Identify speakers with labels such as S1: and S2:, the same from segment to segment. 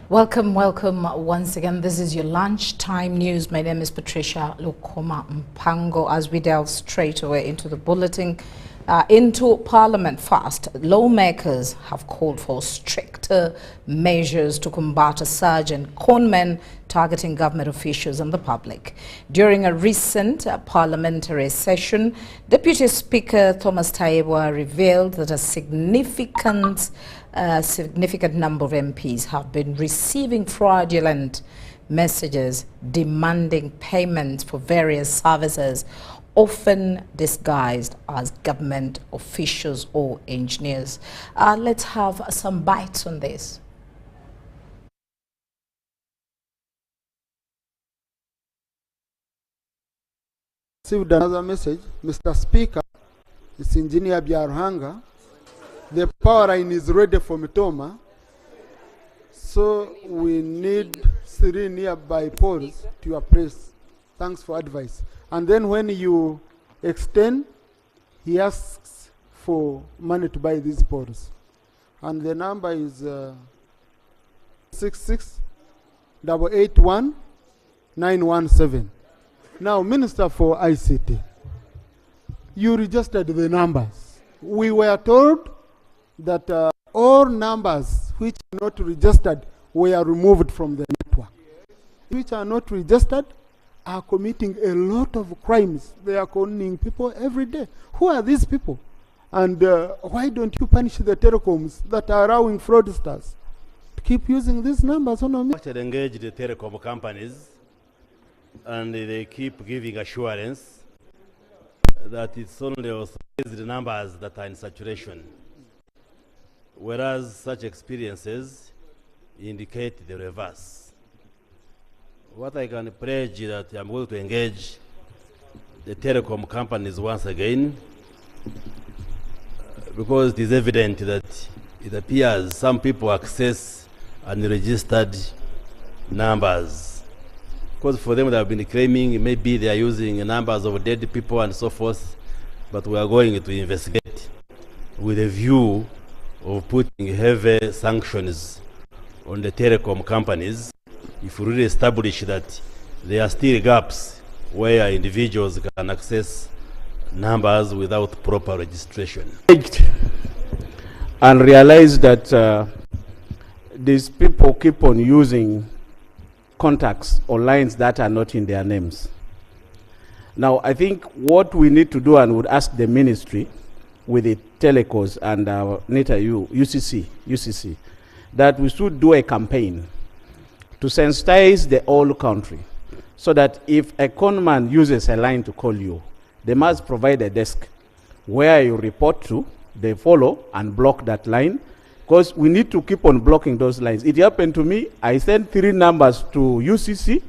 S1: Welcome once again. This is your lunchtime news. My name is Patricia Lukoma Mpango. As we delve straight away into the bulletin, into Parliament fast, lawmakers have called for stricter measures to combat a surge in conmen targeting government officials and the public. During a recent parliamentary session, Deputy Speaker Thomas Tayebwa revealed that a significant number of MPs have been receiving fraudulent messages demanding payments for various services, often disguised as government officials or engineers. Let's have some bites on this.
S2: Received another message. Mr. Speaker, it's Engineer Biarhanga. The power line is ready for Mitoma, so we need 3 nearby poles to your place. Thanks for advice. And then when you extend, he asks for money to buy these poles. And the number is 66-881-917. Now, Minister for ICT, you registered the numbers. We were told that all numbers which are not registered were removed from the network. Which are not registered are committing a lot of crimes. They are conning people every day. Who are these people? And why don't you punish the telecoms that are allowing fraudsters to keep using these numbers?
S3: Actually engage the telecom companies, and they keep giving assurance that it's only authorized numbers that are in saturation, whereas such experiences indicate the reverse. What I can pledge is that I'm going to engage the telecom companies once again, because it is evident that it appears some people access unregistered numbers. Because for them, they have been claiming maybe they are using numbers of dead people and so forth, but we are going to investigate with a view of putting heavy sanctions on the telecom companies if we really establish that there are still gaps where individuals can access numbers without proper registration.
S4: And realize that these people keep on using contacts or lines that are not in their names. Now, I think what we need to do, and would ask the ministry with the telecos and UCC, that we should do a campaign to sensitize the whole country, so that if a conman uses a line to call you, they must provide a desk where you report to, they follow and block that line, because we need to keep on blocking those lines. It happened to me. I sent 3 numbers to UCC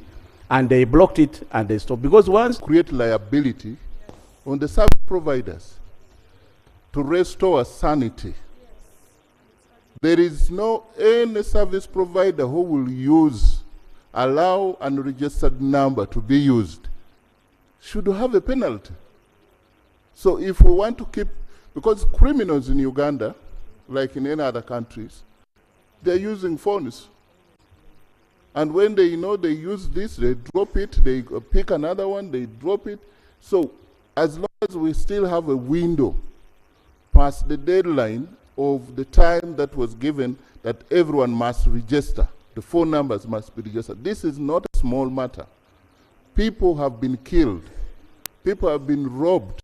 S4: and they blocked it and they stopped. Because once
S5: create liability on the service providers to restore sanity. There is no any service provider who will allow unregistered number to be used should have a penalty. So if we want to keep, because criminals in Uganda, like in any other countries, they're using phones. And when they know they use this, they drop it, they pick another one, they drop it. So as long as we still have a window past the deadline of the time that was given that everyone must register, the phone numbers must be registered. This is not a small matter. People have been killed. People have been robbed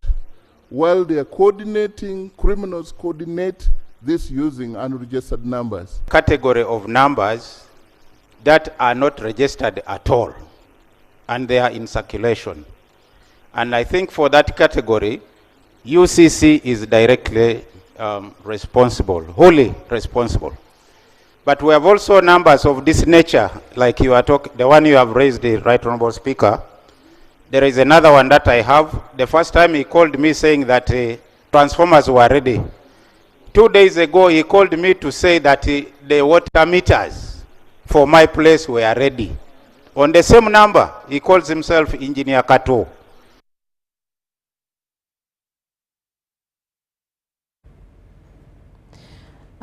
S5: while they are coordinating, criminals coordinate this using unregistered numbers.
S6: Category of numbers that are not registered at all, and they are in circulation. And I think for that category, UCC is directly responsible, wholly responsible. But we have also numbers of this nature, like you are talking, the one you have raised, the Right Honorable Speaker. There is another one that I have. The first time he called me saying that transformers were ready. 2 days ago, he called me to say that the water meters for my place were ready. On the same number, he calls himself Engineer Kato.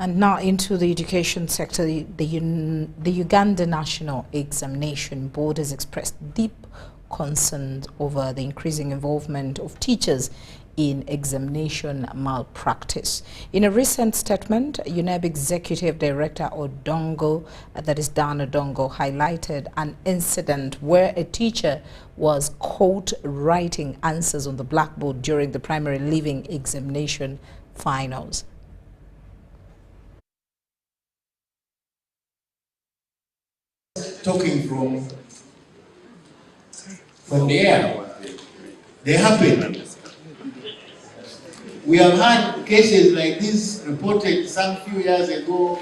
S1: And now into the education sector, the Uganda National Examination Board has expressed deep concerns over the increasing involvement of teachers in examination malpractice. In a recent statement, UNEB Executive Director Odongo, that is Dan Odongo, highlighted an incident where a teacher was caught writing answers on the blackboard during the primary leaving examination finals.
S7: Talking from the air, they happen. We have had cases like this reported some few years ago.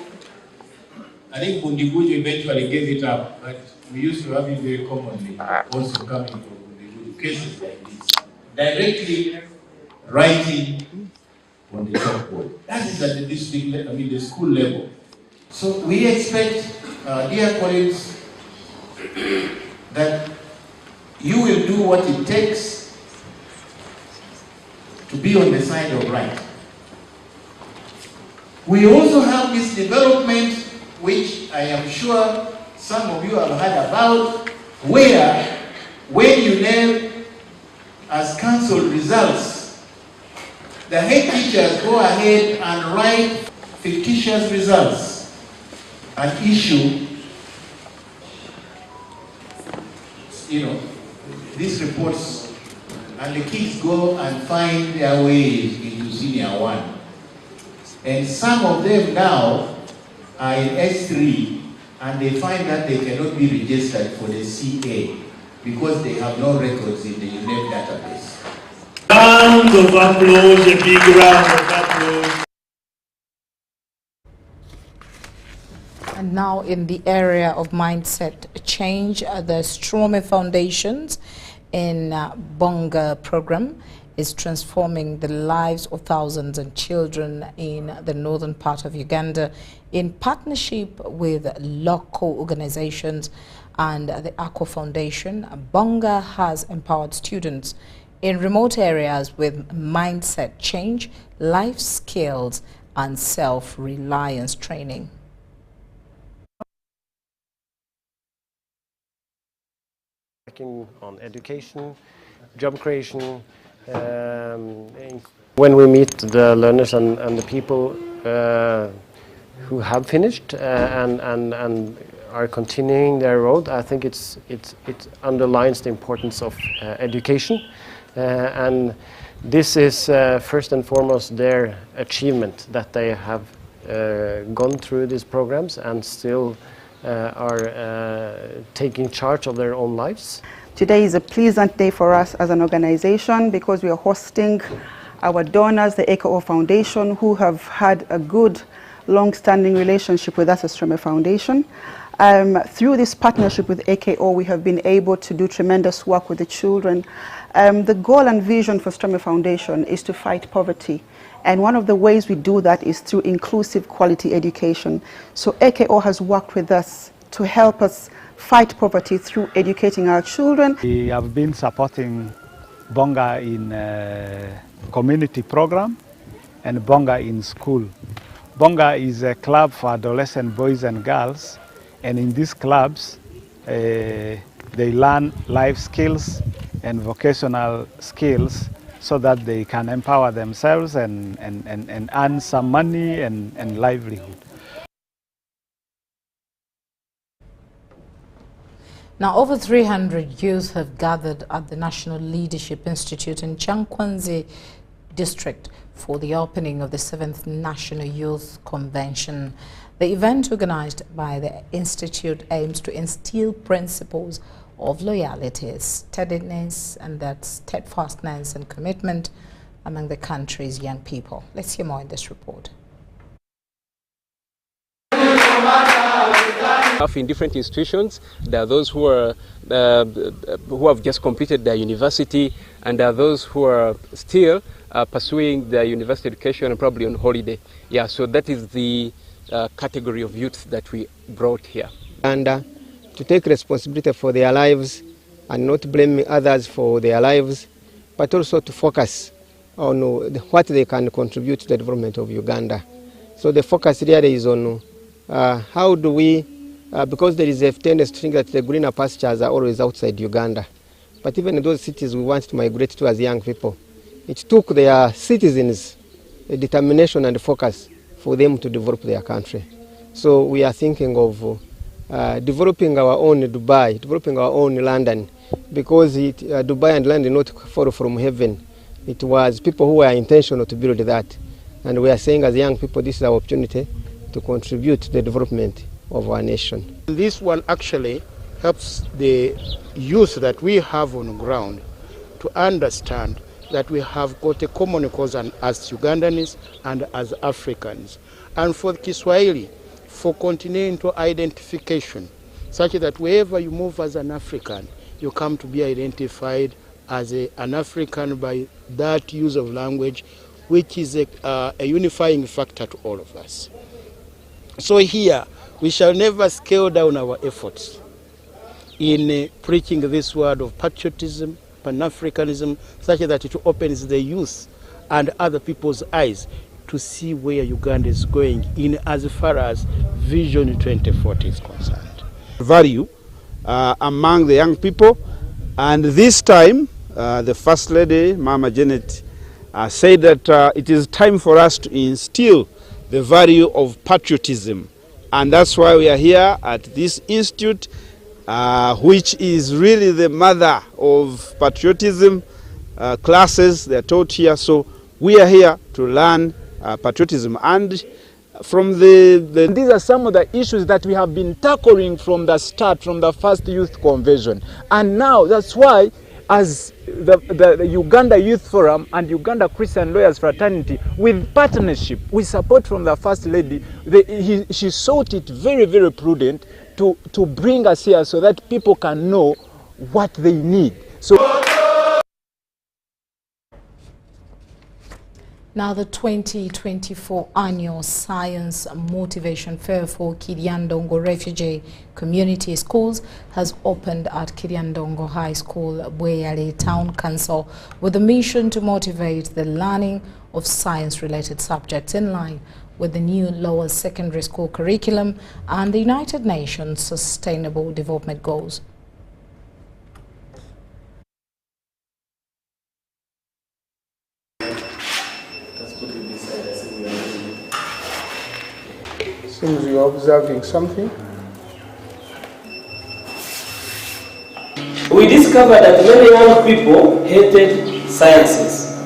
S7: I think Bundiguju eventually gave it up, but we used to have it very commonly, also coming from Bundiguju, cases like this. Directly writing on the chalkboard. That is at the district level, the school level. So we expect, dear colleagues, that you will do what it takes to be on the side of right. We also have this development, which I am sure some of you have heard about, where when UNEB has cancelled results, the head teachers go ahead and write fictitious results and issue, these reports, and the kids go and find their way into senior one. And some of them now are in S3, and they find that they cannot be registered for the CA because they have no records in the UNEB database.
S8: Round of applause, a big round of applause.
S1: And now in the area of mindset change, the Strome Foundations in Bonga program is transforming the lives of thousands of children in the northern part of Uganda in partnership with local organizations and the Aqua Foundation. Bonga has empowered students in remote areas with mindset change, life skills, and self-reliance training.
S9: Working on education, job creation. When we meet the learners and the people who have finished and are continuing their road, I think it underlines the importance of education, and this is first and foremost their achievement that they have gone through these programs and still are taking charge of their own lives.
S10: Today is a pleasant day for us as an organization because we are hosting our donors, the AKO Foundation, who have had a good long-standing relationship with us as Strome Foundation. Through this partnership with AKO, we have been able to do tremendous work with the children. The goal and vision for Strome Foundation is to fight poverty. And one of the ways we do that is through inclusive quality education. So AKO has worked with us to help us fight poverty through educating our children.
S11: We have been supporting Bonga in community program and Bonga in school. Bonga is a club for adolescent boys and girls, and in these clubs they learn life skills and vocational skills so that they can empower themselves and earn some money and livelihood.
S1: Now, over 300 youth have gathered at the National Leadership Institute in Chankwanzi district for the opening of the 7th National Youth Convention. The event, organized by the Institute, aims to instill principles of loyalty, steadiness, and that steadfastness and commitment among the country's young people. Let's hear more in this report.
S12: In different institutions, there are those who have just completed their university, and there are those who are still pursuing their university education and probably on holiday. Yeah, so that is the category of youth that we brought here.
S13: And to take responsibility for their lives and not blame others for their lives, but also to focus on what they can contribute to the development of Uganda. So the focus really is on how do we, because there is a tendency to think that the greener pastures are always outside Uganda. But even in those cities we want to migrate to as young people, it took their citizens a determination and focus for them to develop their country. So we are thinking of developing our own Dubai, developing our own London, because Dubai and London did not fall from heaven. It was people who were intentional to build that. And we are saying as young people, this is our opportunity to contribute to the development of our nation.
S14: This one actually helps the youth that we have on the ground to understand that we have got a common cause as Ugandans and as Africans. And for Kiswahili, for continental identification, such that wherever you move as an African, you come to be identified as an African by that use of language, which is a unifying factor to all of us. So here, we shall never scale down our efforts in preaching this word of patriotism, Pan-Africanism, such that it opens the youth and other people's eyes to see where Uganda is going in as far as Vision 2040 is concerned.
S15: Value among the young people, and this time the First Lady, Mama Janet, said that it is time for us to instill the value of patriotism, and that's why we are here at this institute, which is really the mother of patriotism classes. They are taught here, so we are here to learn patriotism. And from these are some of the issues that we have been tackling from the start, from the first youth convention, and now that's why, as the Uganda Youth Forum and Uganda Christian Lawyers Fraternity, with partnership, with support from the First Lady, she sought it very, very prudent to bring us here so that people can know what they need. So
S1: now the 2024 annual Science Motivation Fair for Kiryandongo Refugee Community Schools has opened at Kiryandongo High School, Bweyali Town Council, with a mission to motivate the learning of science-related subjects in line with the new lower secondary school curriculum and the United Nations Sustainable Development Goals.
S14: Seems you're observing something.
S16: We discovered that many young people hated sciences.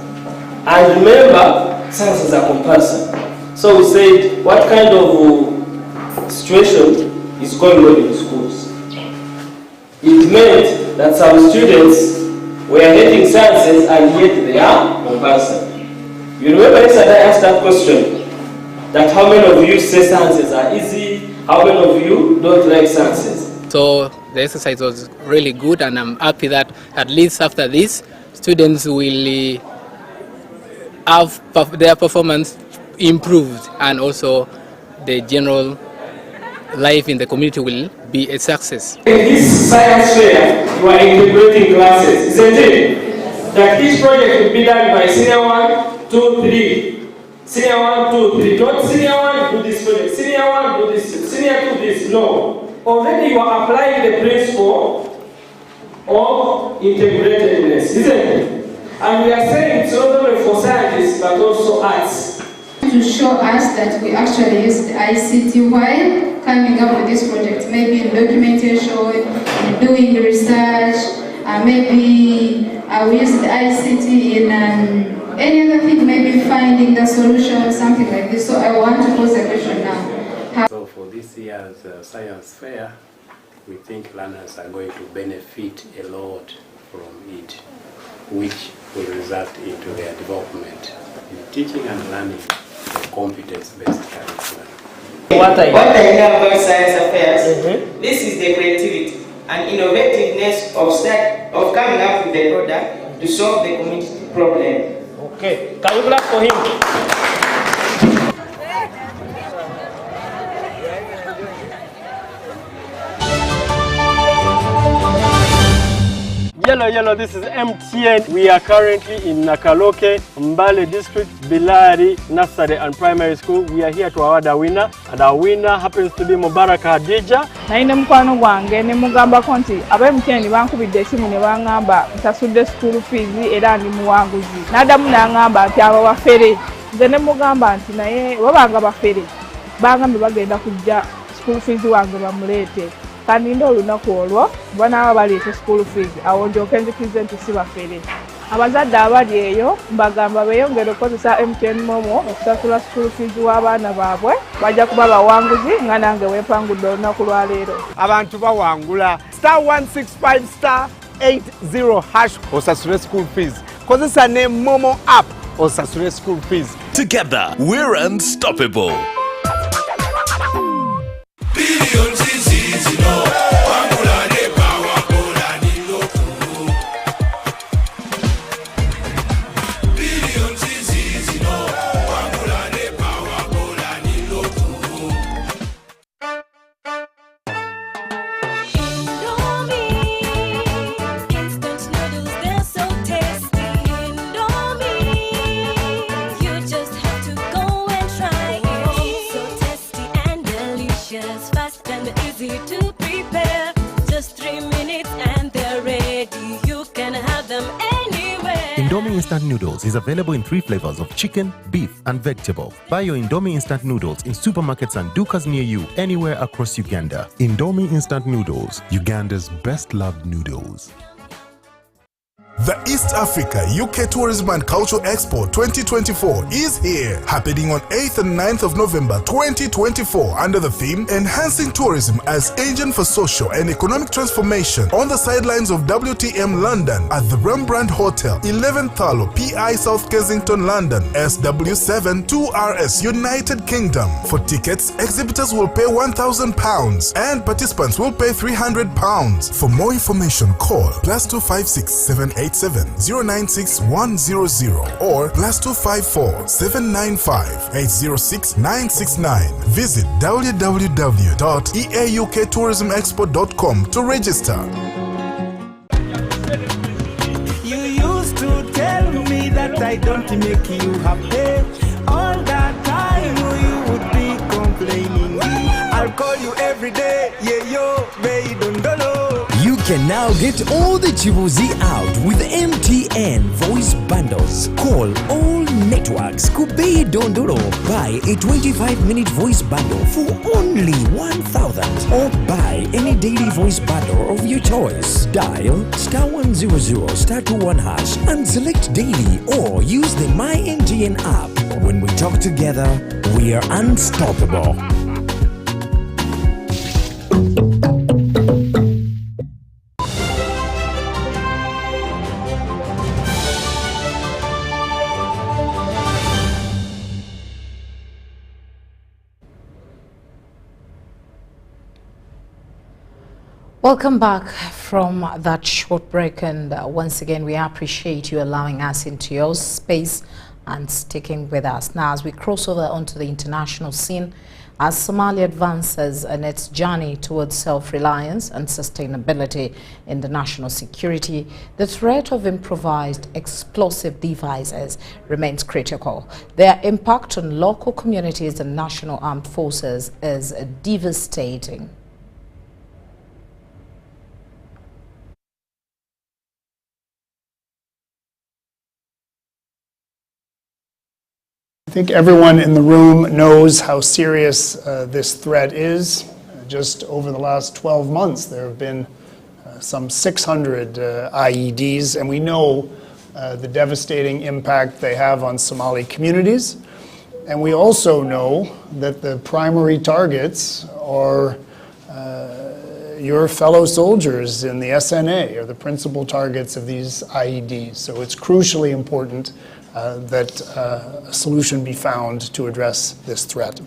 S16: And remember, sciences are compulsory. So we said, what kind of situation is going on in schools? It meant that some students were hating sciences and yet they are compulsory. You remember yesterday I asked that question, that how many of you say sciences are easy, how many of you don't like sciences?
S17: So the exercise was really good, and I'm happy that at least after this, students will have their performance improved, and also the general life in the community will be a success.
S16: In this science fair, you are integrating classes, isn't it? That each project will be done by senior 1, 2, 3. Senior 1, 2, 3. Not senior 1 do this project, senior 1 do this, senior 2 this. No. Already you are applying the principle of integratedness, isn't it? And we are saying it's not only for scientists but also arts.
S18: To show us that we actually used ICT while coming up with this project, maybe in documentation, in doing research, maybe we used ICT in any other thing, maybe finding the solution, something like this. So I want to pose a question now.
S19: So for this year's science fair, we think learners are going to benefit a lot from it, which will result into their development in teaching and learning the competence-based curriculum.
S16: What I know about science affairs, this is the creativity and innovativeness of coming up with a product to solve the community problem.
S17: Okay, can we clap for him?
S20: Yellow, this is MTN. We are currently in Nakaloke, Mbale District, Bilari, Nursery and Primary School. We are here to award a winner, and our winner happens to be Mubarak Hadija.
S21: Naine mkwano gwange ne mugamba konti aba MTN bankubidde esimu ne bangamba nsasudde school fees era ndi muwanguzi. Nadamu nangamba nti aba bafere. Nze ne mugamba nti naye babanga bafere. Bangambe bagenda kujja school fees wange bamuleete. Kandi ndo olunaku olwo banaaba baleeta school fees awo ndyoke nzikize nti si bafere. Abazadde abali eyo mbagamba beeyongere okukozesa MTN Momo okusasula school fees w'abaana baabwe bajja kuba bawanguzi nga nange weepangudde olunaku lwa leero.
S22: Abantu bawangula *165*80# osasule school fees. Kozesa ne Momo app osasule school fees.
S23: Together, we're unstoppable.
S24: Indomie Instant Noodles is available in 3 flavors of chicken, beef, and vegetable. Buy your Indomie Instant Noodles in supermarkets and dukas near you anywhere across Uganda. Indomie Instant Noodles, Uganda's best loved noodles.
S25: The East Africa UK Tourism and Culture Expo 2024 is here, happening on 8th and 9th of November 2024 under the theme Enhancing Tourism as Engine for Social and Economic Transformation on the sidelines of WTM London at the Rembrandt Hotel, 11th Thalo, PI South Kensington, London, SW7 2RS, United Kingdom. For tickets, exhibitors will pay £1,000 and participants will pay £300. For more information, call +256 787 096 100 or +254 795 806 969. Visit www.eaukTourismExpo.com to register.
S26: You used to tell me that I don't make you happy. All that time you would be complaining. I'll call you every day, yeah yo, baby don't know.
S27: You can now get all the Chibuzi out with MTN voice bundles. Call all networks. Kubei Dondoro. Buy a 25-minute voice bundle for only 1,000 or buy any daily voice bundle of your choice. Dial *100*21# and select daily or use the My MTN app. When we talk together, we are unstoppable.
S1: Welcome back from that short break, and once again we appreciate you allowing us into your space and sticking with us. Now, as we cross over onto the international scene, as Somalia advances in its journey towards self-reliance and sustainability in the national security, the threat of improvised explosive devices remains critical. Their impact on local communities and national armed forces is devastating.
S28: I think everyone in the room knows how serious this threat is. Just over the last 12 months, there have been some 600 IEDs, and we know the devastating impact they have on Somali communities. And we also know that the primary targets are your fellow soldiers in the SNA, are the principal targets of these IEDs. So it's crucially important that a solution be found to address this threat.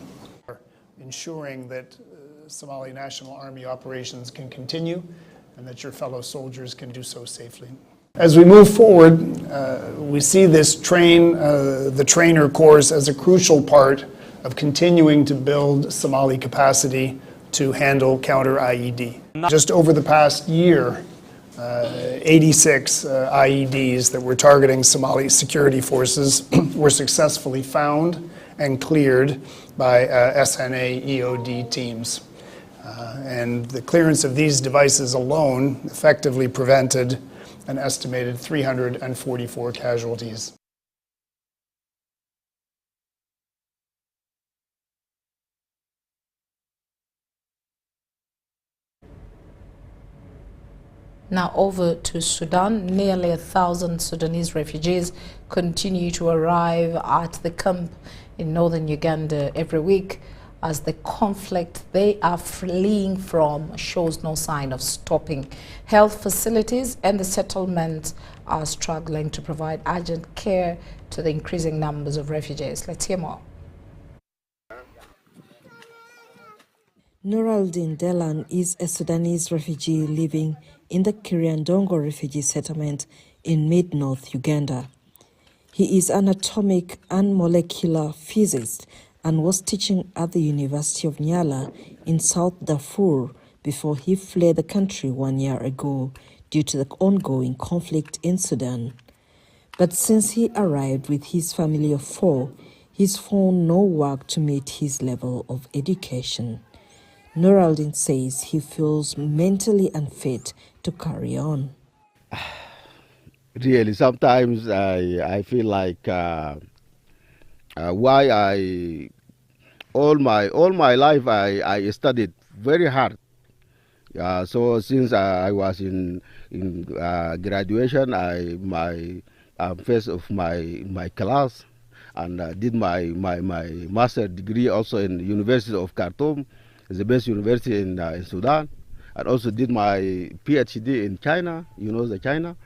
S28: Ensuring that Somali National Army operations can continue and that your fellow soldiers can do so safely. As we move forward, we see this the trainer course as a crucial part of continuing to build Somali capacity to handle counter-IED. Just over the past year, 86 IEDs that were targeting Somali security forces were successfully found and cleared by SNA EOD teams. And the clearance of these devices alone effectively prevented an estimated 344 casualties.
S1: Now over to Sudan. Nearly 1,000 Sudanese refugees continue to arrive at the camp in northern Uganda every week as the conflict they are fleeing from shows no sign of stopping. Health facilities and the settlements are struggling to provide urgent care to the increasing numbers of refugees. Let's hear more.
S2: Nuraldin Delan is a Sudanese refugee living in the Kiriandongo refugee settlement in mid-north Uganda. He is an atomic and molecular physicist and was teaching at the University of Nyala in South Darfur before he fled the country 1 year ago due to the ongoing conflict in Sudan. But since he arrived with his family of 4, he's found no work to meet his level of education. Nuraldin says he feels mentally unfit to carry on.
S15: Really, sometimes I feel like why all my life I studied very hard. So since I was in graduation, I'm first of my class, and did my master degree also in University of Khartoum, the best university in Sudan, and also did my PhD in China. You know the China.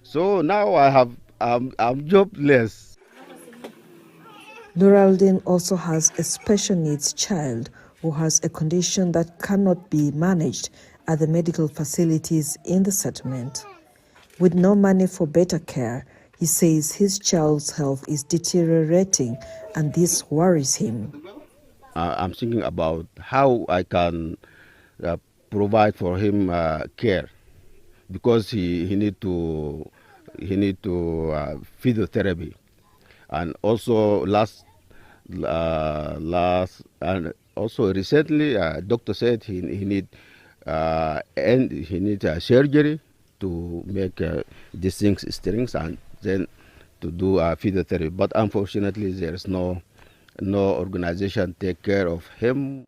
S15: So now I'm jobless.
S2: Nuraldin also has a special needs child who has a condition that cannot be managed at the medical facilities in the settlement. With no money for better care, he says his child's health is deteriorating and this worries him.
S15: I'm thinking about how I can provide for him care, because he need to physiotherapy, and also and also recently doctor said he need surgery to make these things strings and then to do physiotherapy. But unfortunately, there is no organization take care of him.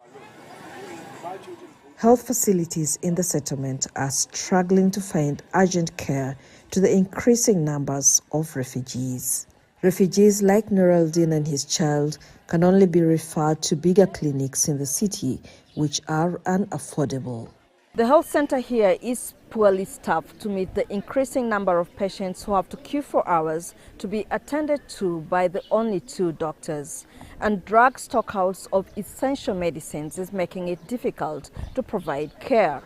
S2: Health facilities in the settlement are struggling to find urgent care to the increasing numbers of refugees. Refugees like Nuraldin and his child can only be referred to bigger clinics in the city, which are unaffordable. The health center here is poorly staffed to meet the increasing number of patients who have to queue for hours to be attended to by the only 2 doctors. And drug stockouts of essential medicines is making it difficult to provide care.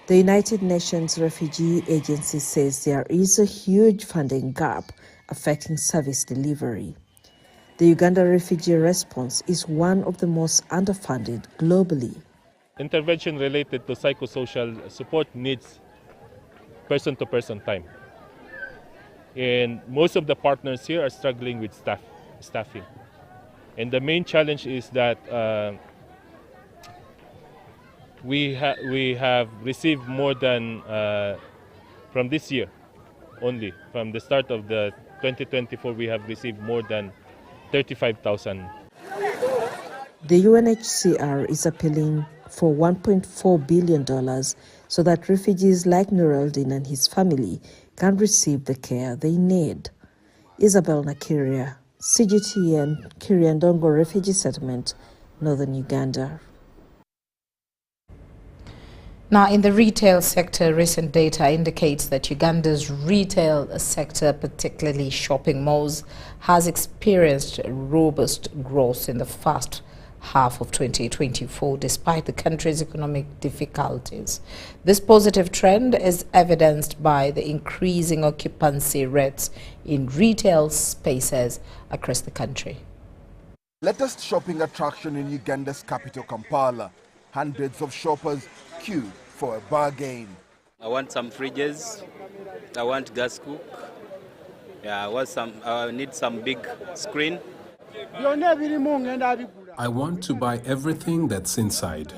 S2: The United Nations Refugee Agency says there is a huge funding gap affecting service delivery. The Uganda refugee response is one of the most underfunded globally.
S3: Intervention related to psychosocial support needs person-to-person time. And most of the partners here are struggling with staffing. And the main challenge is that we have received more than, from this year only, from the start of the 2024, we have received more than 35,000.
S2: The UNHCR is appealing for $1.4 billion so that refugees like Nuraldin and his family can receive the care they need. Isabel Nakiria, CGTN, Kiriandongo Refugee Settlement, Northern Uganda.
S1: Now, in the retail sector, recent data indicates that Uganda's retail sector, particularly shopping malls, has experienced robust growth in the first half of 2024, despite the country's economic difficulties. This positive trend is evidenced by the increasing occupancy rates in retail spaces across the country.
S4: Latest shopping attraction in Uganda's capital, Kampala. Hundreds of shoppers queue for a bargain.
S5: I want some fridges. I want gas cook. Yeah, I need some big screen.
S6: I want to buy everything that's inside.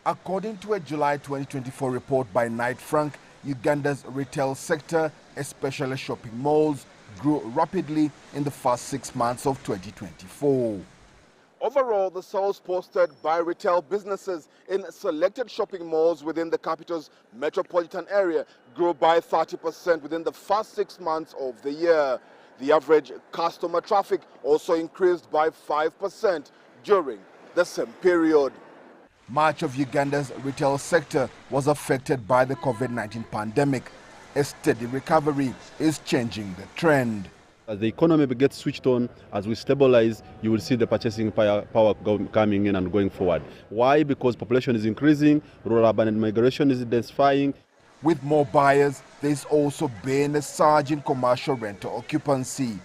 S4: According to a July 2024 report by Knight Frank, Uganda's retail sector, especially shopping malls, grew rapidly in the first 6 months of 2024. Overall, the sales posted by retail businesses in selected shopping malls within the capital's metropolitan area grew by 30% within the first 6 months of the year. The average customer traffic also increased by 5% during the same period. Much of Uganda's retail sector was affected by the COVID-19 pandemic. A steady recovery is changing the trend.
S7: As the economy gets switched on, as we stabilize, you will see the purchasing power coming in and going forward. Why? Because population is increasing, rural urban migration is intensifying.
S4: With more buyers, there's also been a surge in commercial rental occupancy.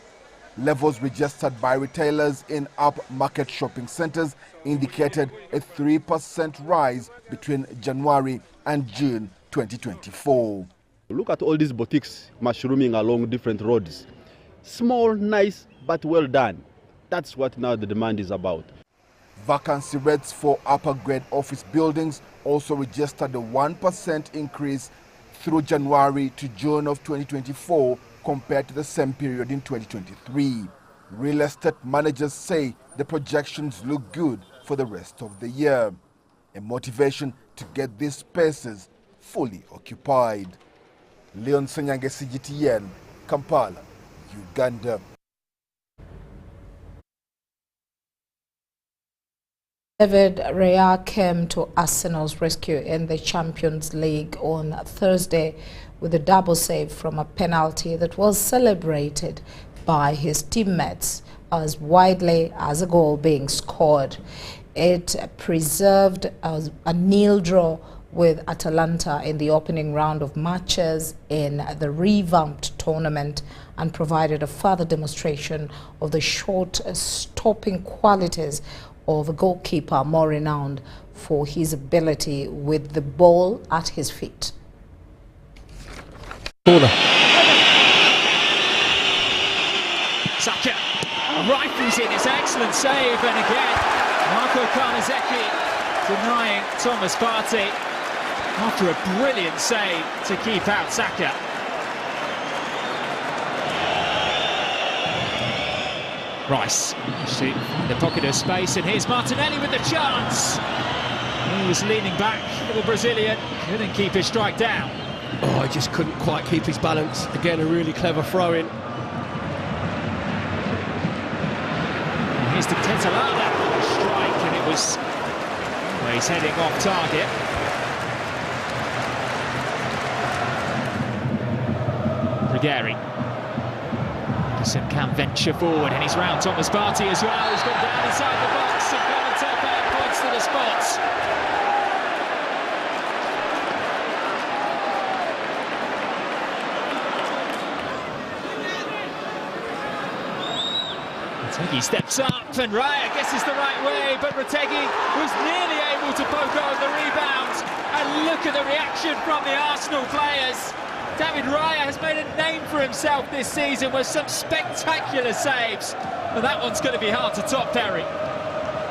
S4: Levels registered by retailers in upmarket shopping centers indicated a 3% rise between January and June 2024.
S7: Look at all these boutiques mushrooming along different roads. Small, nice, but well done. That's what now the demand is about.
S4: Vacancy rates for upper grade office buildings also registered a 1% increase through January to June of 2024 compared to the same period in 2023. Real estate managers say the projections look good for the rest of the year, a motivation to get these spaces fully occupied. Leon Sanyange, CGTN, Kampala, Uganda.
S1: David Raya came to Arsenal's rescue in the Champions League on Thursday with a double save from a penalty that was celebrated by his teammates as widely as a goal being scored. It preserved a nil draw with Atalanta in the opening round of matches in the revamped tournament and provided a further demonstration of the short stopping qualities of a goalkeeper more renowned for his ability with the ball at his feet.
S8: Saka rifles in, it's an excellent save, and again Marco Karnazeki denying Thomas Partey after a brilliant save to keep out Saka. Rice, see the pocket of space, and here's Martinelli with the chance. He was leaning back, the Brazilian couldn't keep his strike down.
S9: Oh, he just couldn't quite keep his balance. Again, a really clever throw-in.
S8: Here's the Tetalada strike, and it was, well, he's heading off target. Rigeri. Henderson can venture forward, and he's round Thomas Partey as well. He's gone down inside the box, and Colin Topper points to the spots. Retegi steps up, and Raya guesses the right way, but Retegi was nearly able to poke on the rebound. And look at the reaction from the Arsenal players. David Raya has made a name for himself this season with some spectacular saves. But that one's going to be hard to top, Perry.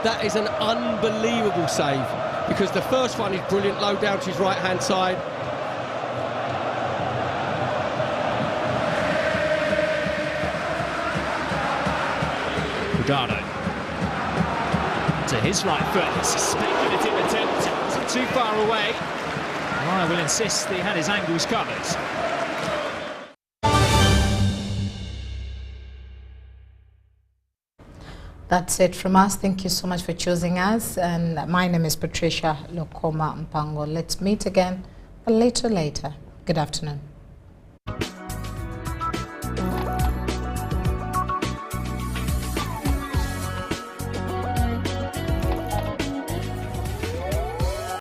S9: That is an unbelievable save, because the first one is brilliant, low down to his right-hand side.
S8: Uganda to his right foot. It's a speculative attempt. It wasn't too far away. Raya will insist that he had his angles covered.
S1: That's it from us. Thank you so much for choosing us. And my name is Patricia Lokoma Mpango. Let's meet again a little later. Good afternoon.